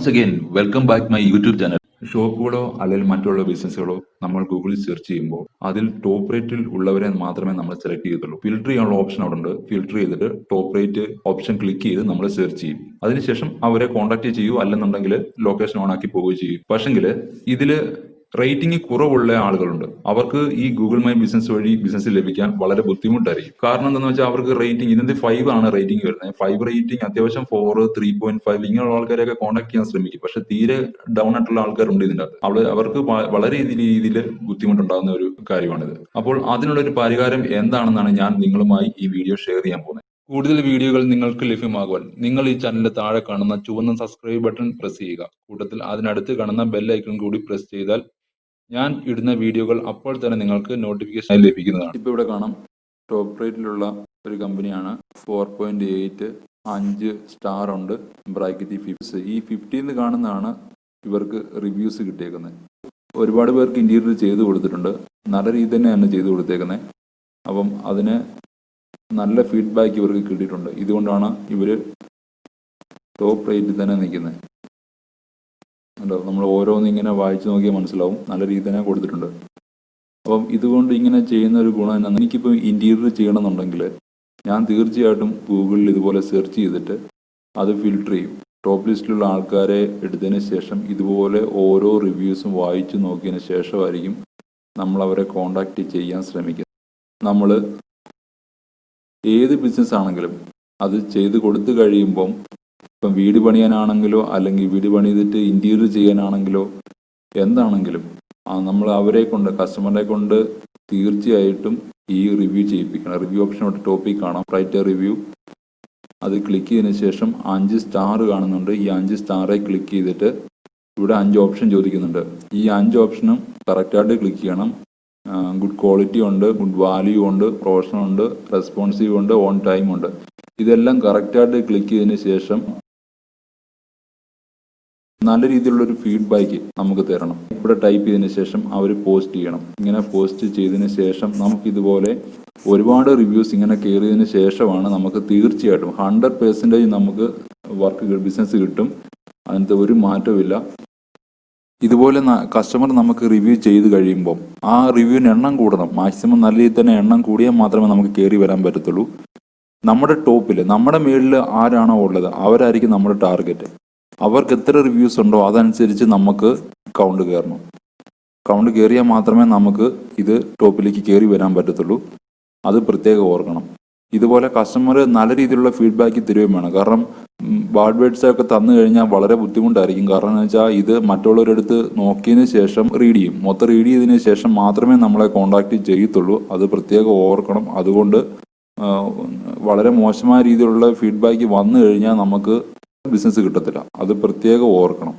Once again welcome back my YouTube channel. ഷോപ്പുകളോ അല്ലെങ്കിൽ മറ്റുള്ള ബിസിനസ്സുകളോ നമ്മൾ ഗൂഗിളിൽ സെർച്ച് ചെയ്യുമ്പോൾ അതിൽ ടോപ്പ് റേറ്റിൽ ഉള്ളവരെ മാത്രമേ നമ്മൾ സെലക്ട് ചെയ്യത്തുള്ളൂ. ഫിൽട്ടർ ചെയ്യാനുള്ള ഓപ്ഷൻ അവിടെ ഉണ്ട്. ഫിൽട്ടർ ചെയ്തിട്ട് ടോപ്പ് റേറ്റ് ഓപ്ഷൻ ക്ലിക്ക് ചെയ്ത് നമ്മൾ സെർച്ച് ചെയ്യും. അതിനുശേഷം അവരെ കോൺടാക്ട് ചെയ്യുകയോ അല്ലെന്നുണ്ടെങ്കിൽ ലൊക്കേഷൻ ഓൺ ആക്കി പോവുകയോ ചെയ്യും. പക്ഷെങ്കിൽ ഇതിൽ റേറ്റിംഗ് കുറവുള്ള ആളുകളുണ്ട്. അവർക്ക് ഈ ഗൂഗിൾ മൈ ബിസിനസ് വഴി ബിസിനസ് ലഭിക്കാൻ വളരെ ബുദ്ധിമുട്ടായിരിക്കും. കാരണം എന്താണെന്ന് വെച്ചാൽ അവർക്ക് റേറ്റിംഗ് ഇതിന്റെ 5 ആണ് റേറ്റിംഗ് വരുന്നത്. 5 റേറ്റിംഗ് അത്യാവശ്യം 4, 3.5 ഇങ്ങനെയുള്ള ആൾക്കാരെയൊക്കെ കോൺടാക്ട് ചെയ്യാൻ ശ്രമിക്കും. പക്ഷെ തീരെ ഡൗൺ ആയിട്ടുള്ള ആൾക്കാരുണ്ട് ഇതിന്റെ അകത്ത്. അവർക്ക് വളരെ രീതിയിൽ ബുദ്ധിമുട്ടുണ്ടാകുന്ന ഒരു കാര്യമാണിത്. അപ്പോൾ അതിനുള്ള ഒരു പരിഹാരം എന്താണെന്നാണ് ഞാൻ നിങ്ങളുമായി ഈ വീഡിയോ ഷെയർ ചെയ്യാൻ പോകുന്നത്. കൂടുതൽ വീഡിയോകൾ നിങ്ങൾക്ക് ലഭ്യമാകുവാൻ നിങ്ങൾ ഈ ചാനലിന്റെ താഴെ കാണുന്ന ചുവന്ന സബ്സ്ക്രൈബ് ബട്ടൺ പ്രസ് ചെയ്യുക. കൂട്ടത്തിൽ അതിനടുത്ത് കാണുന്ന ബെൽ ഐക്കൺ കൂടി പ്രസ് ചെയ്താൽ ഞാൻ ഇടുന്ന വീഡിയോകൾ അപ്പോൾ തന്നെ നിങ്ങൾക്ക് നോട്ടിഫിക്കേഷൻ ലഭിക്കുന്നതാണ്. ഇപ്പോൾ ഇവിടെ കാണാം, ടോപ്പ് റേറ്റിലുള്ള ഒരു കമ്പനിയാണ്. 4.8 5 സ്റ്റാർ ഉണ്ട്. ബ്രാക്കറ്റ് 50. ഈ 50 കാണുന്നതാണ് ഇവർക്ക് റിവ്യൂസ് കിട്ടിയേക്കുന്നത്. ഒരുപാട് പേർക്ക് ഇന്റീരിയർ ചെയ്ത് കൊടുത്തിട്ടുണ്ട്. നല്ല രീതി തന്നെയാണ് ചെയ്ത് കൊടുത്തേക്കുന്നത്. അപ്പം അതിന് നല്ല ഫീഡ്ബാക്ക് ഇവർക്ക് കിട്ടിയിട്ടുണ്ട്. ഇതുകൊണ്ടാണ് ഇവർ ടോപ്പ് റേറ്റിൽ തന്നെ നിൽക്കുന്നത്. നമ്മൾ ഓരോന്നിങ്ങനെ വായിച്ചു നോക്കിയാൽ മനസ്സിലാവും. നല്ല രീതി തന്നെ കൊടുത്തിട്ടുണ്ട്. അപ്പം ഇതുകൊണ്ട് ഇങ്ങനെ ചെയ്യുന്ന ഒരു ഗുണം എന്നാണ്, എനിക്കിപ്പോൾ ഇന്റീരിയർ ചെയ്യണമെന്നുണ്ടെങ്കിൽ ഞാൻ തീർച്ചയായിട്ടും ഗൂഗിളിൽ ഇതുപോലെ സെർച്ച് ചെയ്തിട്ട് അത് ഫിൽട്ടർ ചെയ്യും. ടോപ്പ് ലിസ്റ്റിലുള്ള ആൾക്കാരെ എടുത്തതിന് ശേഷം ഇതുപോലെ ഓരോ റിവ്യൂസും വായിച്ചു നോക്കിയതിന് ശേഷമായിരിക്കും നമ്മൾ അവരെ കോണ്ടാക്ട് ചെയ്യാൻ ശ്രമിക്കുന്നത്. നമ്മൾ ഏത് ബിസിനസ് ആണെങ്കിലും അത് ചെയ്ത് കൊടുത്തു കഴിയുമ്പം, ഇപ്പം വീട് പണിയാനാണെങ്കിലോ അല്ലെങ്കിൽ വീട് പണിതിട്ട് ഇന്റീരിയർ ചെയ്യാനാണെങ്കിലോ എന്താണെങ്കിലും നമ്മൾ അവരെ കൊണ്ട്, കസ്റ്റമറെ കൊണ്ട് തീർച്ചയായിട്ടും ഈ റിവ്യൂ ചെയ്യിപ്പിക്കണം. റിവ്യൂ ഓപ്ഷൻ ടോപ്പിക് കാണാം, റൈറ്റ് റിവ്യൂ. അത് ക്ലിക്ക് ചെയ്തതിന് ശേഷം 5 സ്റ്റാർ കാണുന്നുണ്ട്. ഈ 5 സ്റ്റാറെ ക്ലിക്ക് ചെയ്തിട്ട് ഇവിടെ 5 ഓപ്ഷൻ ചോദിക്കുന്നുണ്ട്. ഈ 5 ഓപ്ഷനും കറക്റ്റായിട്ട് ക്ലിക്ക് ചെയ്യണം. ഗുഡ് ക്വാളിറ്റി ഉണ്ട്, ഗുഡ് വാല്യൂ ഉണ്ട്, പ്രൊഫഷണൽ ഉണ്ട്, റെസ്പോൺസീവ് ഉണ്ട്, ഓൺ ടൈം ഉണ്ട്. ഇതെല്ലാം കറക്റ്റായിട്ട് ക്ലിക്ക് ചെയ്തതിന് ശേഷം നല്ല രീതിയിലുള്ളൊരു ഫീഡ്ബാക്ക് നമുക്ക് തരണം. ഇവിടെ ടൈപ്പ് ചെയ്തതിന് ശേഷം അവർ പോസ്റ്റ് ചെയ്യണം. ഇങ്ങനെ പോസ്റ്റ് ചെയ്തതിന് ശേഷം നമുക്കിതുപോലെ ഒരുപാട് റിവ്യൂസ് ഇങ്ങനെ കയറിയതിന് ശേഷമാണ് നമുക്ക് തീർച്ചയായിട്ടും 100% നമുക്ക് ബിസിനസ് കിട്ടും. അതിനകത്ത് ഒരു മാറ്റമില്ല. ഇതുപോലെ കസ്റ്റമർ നമുക്ക് റിവ്യൂ ചെയ്ത് കഴിയുമ്പം ആ റിവ്യൂവിന് എണ്ണം കൂടണം. മാക്സിമം നല്ല രീതിയിൽ തന്നെ എണ്ണം കൂടിയാൽ മാത്രമേ നമുക്ക് കയറി വരാൻ പറ്റത്തുള്ളൂ. നമ്മുടെ ടോപ്പിൽ, നമ്മുടെ മേളിൽ ആരാണോ ഉള്ളത് അവരായിരിക്കും നമ്മുടെ ടാർഗറ്റ്. അവർക്ക് എത്ര റിവ്യൂസ് ഉണ്ടോ അതനുസരിച്ച് നമുക്ക് കൗണ്ട് കയറണം. കൗണ്ട് കയറിയാൽ മാത്രമേ നമുക്ക് ഇത് ടോപ്പിലേക്ക് കയറി വരാൻ പറ്റത്തുള്ളൂ. അത് പ്രത്യേകം ഓർക്കണം. ഇതുപോലെ കസ്റ്റമർ നല്ല രീതിയിലുള്ള ഫീഡ്ബാക്ക് തരുകയും വേണം. കാരണം ബാഡ് വേർഡ്സ് ഒക്കെ തന്നു കഴിഞ്ഞാൽ വളരെ ബുദ്ധിമുട്ടായിരിക്കും. കാരണം എന്ന് വെച്ചാൽ ഇത് മറ്റുള്ളവരെടുത്ത് നോക്കിയതിന് ശേഷം മൊത്തം റീഡ് ചെയ്തതിന് ശേഷം മാത്രമേ നമ്മളെ കോണ്ടാക്ട് ചെയ്യത്തുള്ളൂ. അത് പ്രത്യേകം ഓർക്കണം. അതുകൊണ്ട് വളരെ മോശമായ രീതിയിലുള്ള ഫീഡ്ബാക്ക് വന്നു കഴിഞ്ഞാൽ നമുക്ക് ബിസിനസ് കിട്ടത്തില്ല. അത് പ്രത്യേകം ഓർക്കണം.